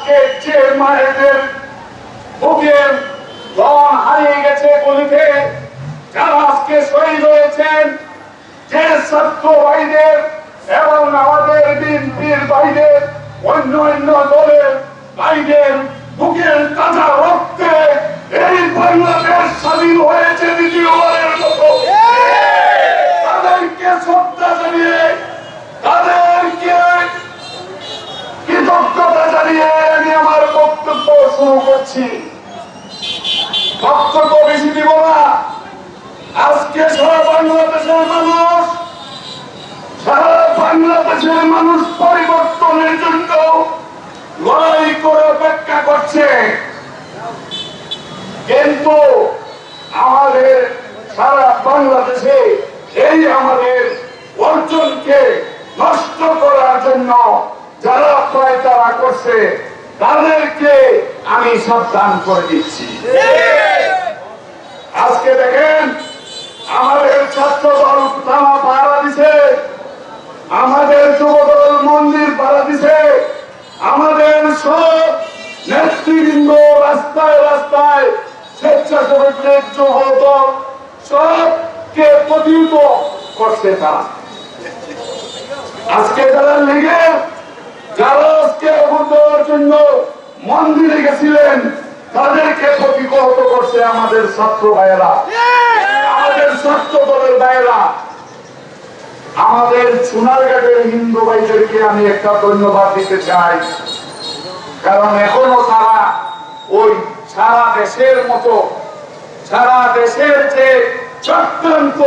আজকে যে মায়েদের বুকের রং হারিয়ে গেছে গলিতে, যারা আজকে শহীদ হয়েছেন, যে ছাত্র ভাইদের এবং আমাদের বিএনপির ভাইদের, অন্যান্য দলের ভাইদের বুকের তাজা রক্তে এই বাংলাদেশ স্বাধীন হয়েছে দ্বিতীয়বারের মতো। তাদেরকে শ্রদ্ধা জানিয়ে, তাদেরকে কৃতজ্ঞতা জানিয়ে আমি আমার বক্তব্য শুরু করছি। বক্তব্য বেশি দিব না। আজকে সারা বাংলাদেশের মানুষ পরিবর্তনের জন্য লড়াই করে অপেক্ষা করছে, কিন্তু আমাদের সারা বাংলাদেশে এই আমাদের অর্জনকে নষ্ট করার জন্য যারা পায়তারা করছে তাদেরকে আমি সাবধান করে দিচ্ছি। আজকে দেখেন আমাদের ছাত্র দল থানা পাহারা দিছে, আমাদের যুবদল মন্দির পাহারা দিছে, আমাদের সব নেতৃবৃন্দ রাস্তায় রাস্তায় স্বেচ্ছাসেবক যুবদল সবকে প্রতিহত করছে। তারা আজকে যারা লেগে যারা আজকে আগুন দেওয়ার জন্য মন্দিরে গেছিলেন তাদেরকে প্রতিহত করছে আমাদের ছাত্র ভাইয়েরা, আমাদের ছাত্র দলের ভাইয়েরা। আমাদের সোনারঘাটের হিন্দু ভাইদেরকে আমি একটা ধন্যবাদ দিতে চাই, কারণ এখনো তারা ওই সারা দেশের মতো সারা দেশের যে চক্রান্ত,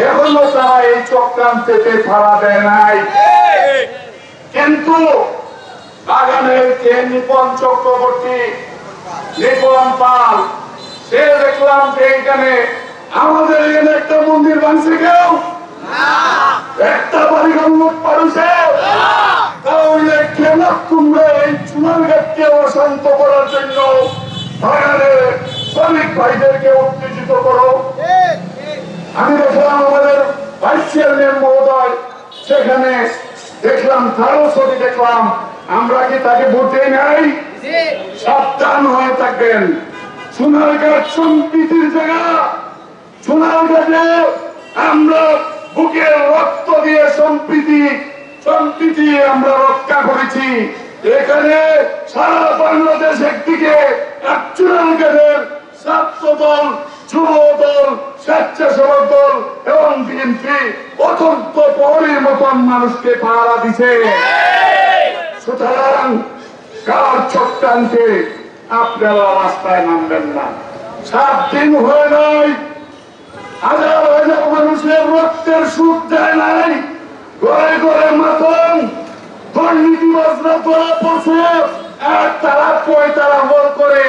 এখনো তারা এই চক্রান্তে ফাড়া দেয় নাই। কিন্তু বাগানের কে নিপন চক্রবর্তী, নিপন পাল, সে দেখলাম যে এখানে আমাদের এখানে একটা মন্দির ভাঙছে, কেউ একটা বাড়িঘর লোক পারছে, তাহলে কেন তোমরা এই সোনারঘাটকে অশান্ত করার জন্য বাগানের শ্রমিক ভাইদেরকে উত্তেজিত করো? আমি দেখলাম আমাদের ভাইস চেয়ারম্যান মহোদয় সেখানে দেখলাম, তারও ছবি দেখলাম। আমরা কি তাকে ভোট দেই নাই? সাবধান হয়ে থাকবেন। সোনারঘাট সম্প্রীতির জায়গা। সোনারঘাটে আমরা বুকের রক্ত দিয়ে সম্প্রীতি আমরা রক্ষা করেছি। এখানে সারা বাংলাদেশ একদিকে, সোনারঘাটের ছাত্র দল, যুব দল, স্বেচ্ছাসেবক দল এবং বিএনপি অত্যন্ত প্রহরীর মতন মানুষকে পাহারা দিছে। সুতরাং কার চক্রান্তে আপনারা রাস্তায় নামবেন না। 7 দিন হয়ে নাই, হাজার হাজার মানুষের রক্তের সুখ দেয় নাই, ঘরে ঘরে মাতম দুর্নীতিবাজরা ধরা পড়ছে, আর তারা পয়তারা বল করে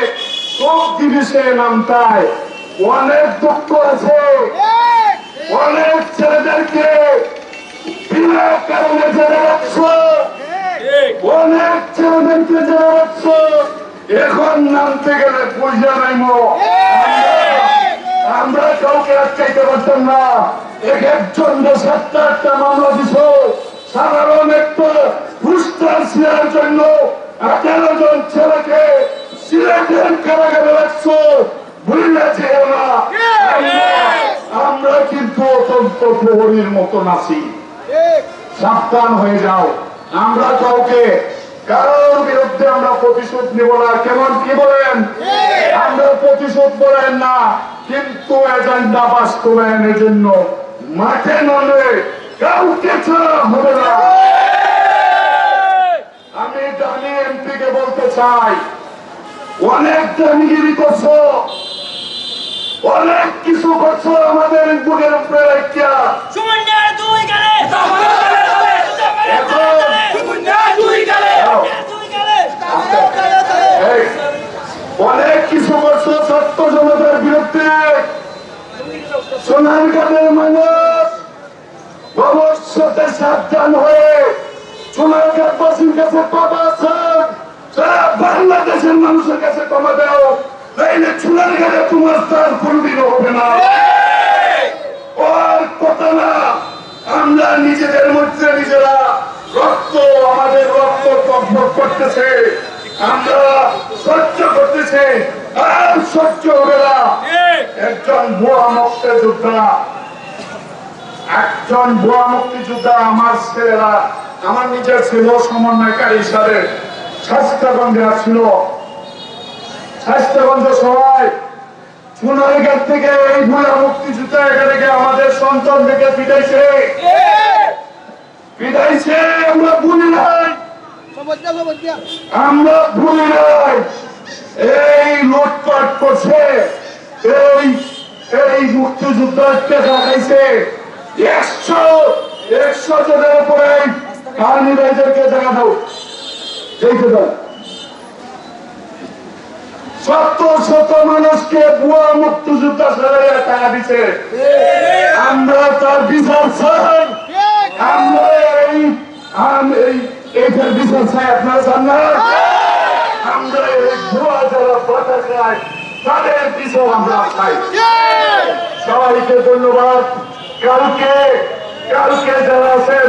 সব জিনিসে নামতায়। অনেক দুঃখ আছে, অনেক ছেলেদেরকে বিনা কারণে জেলে রাখছ, অনেক ছেলেদেরকে জেলে রাখছ, এখন নামতে গেলে পয়সা নাইম। আমরা কাউকে আটকাইতে পারতাম না। একজন 7-8টা মামলা দিছ, সাধারণ একটা পুরস্কার শেয়ার জন্য 18 জন ছেলেকে সিলেটের কারাগারে রাখছ, ভুলে যেও না। আমরা কিন্তু অত্যন্ত প্রহরীর মতন আছি, সাবধান হয়ে যাও। আমরা কাউকে কারোর বিরুদ্ধে আমরা প্রতিশোধ নিব না। কেমন কি বলেন? আমরা প্রতিশোধ বলেন না, কিন্তু এজেন্ডা বাস্তবায়নের জন্য মাঠে নামে কাউকে ছাড়া হবে না। আমি দামি এমপিকে বলতে চাই, অনেক দামিগিরি করছো, অনেক কিছু করছো আমাদের বুকের উপরে রাখিয়া। অনেক কিছু করছো ছাত্র জনতার বিরুদ্ধে। সোনারঘাটের মানুষ ভবিষ্যতে সাবধান হয়ে সোনারঘাটবাসীর কাছে পাবা চান, সারা বাংলাদেশের মানুষের কাছে ক্ষমা দাও, তাইলে সোনারঘাটে তোমার স্থান কোনদিনও হবে না। ওর কথা না, আমরা নিজেদের মধ্যে নিজেরা আমাদের রক্ত টকবক করতেছে, আমরা সহ্য করতেছি, আর সহ্য হবে না। একজন ভুয়া মুক্তিযোদ্ধা, আমার ছেলেরা, আমার নিজের ছিল সমন্বয়কারী হিসাবে স্বাস্থ্যগঞ্জে আসছিল। স্বাস্থ্যগঞ্জ সবাই সোনারগাঁ থেকে এই ভুয়া মুক্তিযোদ্ধা এখানে আমাদের সন্তান থেকে পিটাইছে। আমরা ভুলি নাই, আমরা ভুলি নাই। এই লুটপাট করছে, এই মুক্তিযুদ্ধকে দেখাইছে 100 জনের উপরে আর্মি ভাইদেরকে দেখা দাও, দেখতে দাও। শত মানুষকে বুয়া মুক্তিযোদ্ধা ছেড়ে টাকা দিচ্ছে। আমরা তার বিচার চাই, আমরা এইটার বিচার চাই। আপনারা চান না? আমরা এই ভুয়া যারা বাধা খায় তাদের বিচার আমরা চাই। সবাইকে ধন্যবাদ। কালকে যারা আছেন